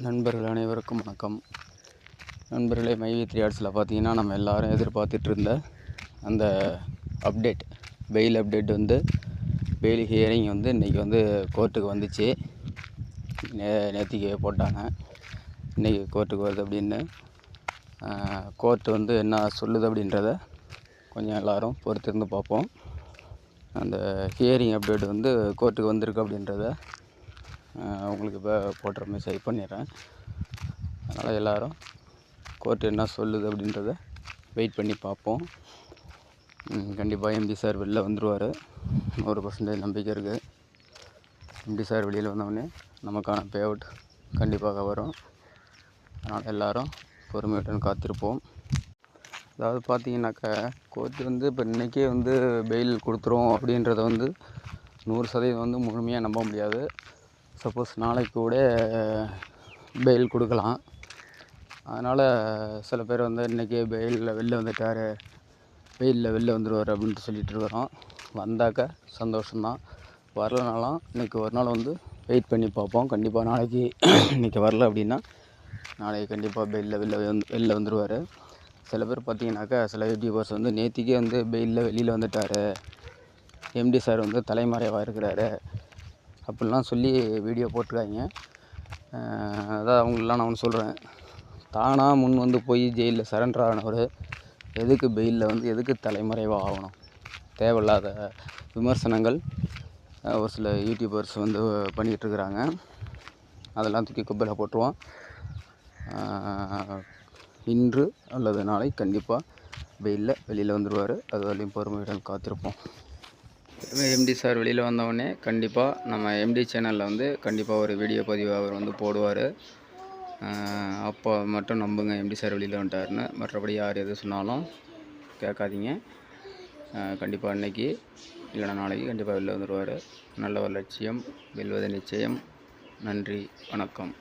நண்பர்கள் அனைவருக்கும் வணக்கம். நண்பர்களே, மைவி3 ஆர்ட்ஸில் பார்த்தீங்கன்னா நம்ம எல்லோரும் எதிர்பார்த்துட்டு இருந்த அந்த அப்டேட், பெயில் அப்டேட் வந்து பெயில் ஹியரிங் வந்து இன்றைக்கி வந்து கோர்ட்டுக்கு வந்துச்சு. நேற்றுக்கு போட்டாங்க, இன்றைக்கி கோர்ட்டுக்கு வருது அப்படின்னு. கோர்ட்டு வந்து என்ன சொல்லுது அப்படின்றத கொஞ்சம் எல்லோரும் பொறுத்திருந்து பார்ப்போம். அந்த ஹியரிங் அப்டேட் வந்து கோர்ட்டுக்கு வந்திருக்கு அப்படின்றத உங்களுக்கு இப்போ போடுற மெசேஜ் பண்ணிடுறேன். அதனால் எல்லோரும் கோர்ட்டு என்ன சொல்லுது அப்படின்றத வெயிட் பண்ணி பார்ப்போம். கண்டிப்பாக எம்டி சார் வெளில வந்துடுவார், 100% நம்பிக்கை இருக்குது. எம்டி சார் வெளியில் வந்தோடனே நமக்கான பே அவுட் கண்டிப்பாக வரும். அதனால் எல்லோரும் பொறுமையுடன் காத்திருப்போம். அதாவது பார்த்தீங்கன்னாக்கா, கோர்ட்டு வந்து இப்போ இன்றைக்கே வந்து பெயில் கொடுத்துரும் அப்படின்றத வந்து 100% வந்து முழுமையாக நம்ப முடியாது. சப்போஸ் நாளைக்கு கூட பெயில் கொடுக்கலாம். அதனால் சில பேர் வந்து இன்றைக்கே பெயிலில் வெளில வந்துட்டார், பெயிலில் வெளில வந்துடுவார் அப்படின்ட்டு சொல்லிகிட்டு இருக்கிறோம். வந்தாக்க சந்தோஷம்தான், வரலனாலும் இன்றைக்கி ஒரு நாள் வந்து வெயிட் பண்ணி பார்ப்போம். கண்டிப்பாக நாளைக்கு இன்றைக்கி வரல அப்படின்னா நாளைக்கு கண்டிப்பாக பெயிலில் வெளில வந்துடுவார். சில பேர் பார்த்தீங்கன்னாக்கா, சில யூடியூபர்ஸ் வந்து நேற்றுக்கே வந்து பெயிலில் வெளியில் வந்துட்டார், எம்டி சார் வந்து தலைமறைவாக இருக்கிறாரு அப்படிலாம் சொல்லி வீடியோ போட்டிருக்காங்க. அதான் அவங்களெலாம் நான் ஒன்று சொல்கிறேன், தானாக முன் வந்து போய் ஜெயிலில் சரண்டர் ஆனவர் எதுக்கு பெயிலில் வந்து எதுக்கு தலைமறைவாக ஆகணும்? தேவையில்லாத விமர்சனங்கள் ஒரு சில யூடியூபர்ஸ் வந்து பண்ணிகிட்ருக்குறாங்க. அதெல்லாம் தூக்கி குப்பையில் போட்டுருவோம். இன்று அல்லது நாளை கண்டிப்பாக பெயிலில் வெளியில் வந்துடுவார். அது வரையும் பொறுமையுடன் காத்திருப்போம். எம்டி சார் வெளியில் வந்தவுடனே கண்டிப்பாக நம்ம எம்டி சேனலில் வந்து கண்டிப்பாக ஒரு வீடியோ பதிவு அவர் வந்து போடுவார். அப்போ மட்டும் நம்புங்க எம்டி சார் வெளியில் வந்துட்டாருன்னு. மற்றபடி யார் எது சொன்னாலும் கேட்காதீங்க. கண்டிப்பாக இன்றைக்கி இல்லைனா நாளைக்கு கண்டிப்பாக வெளில வந்துடுவார். நல்ல ஒரு லட்சியம், வெல்வது நிச்சயம். நன்றி, வணக்கம்.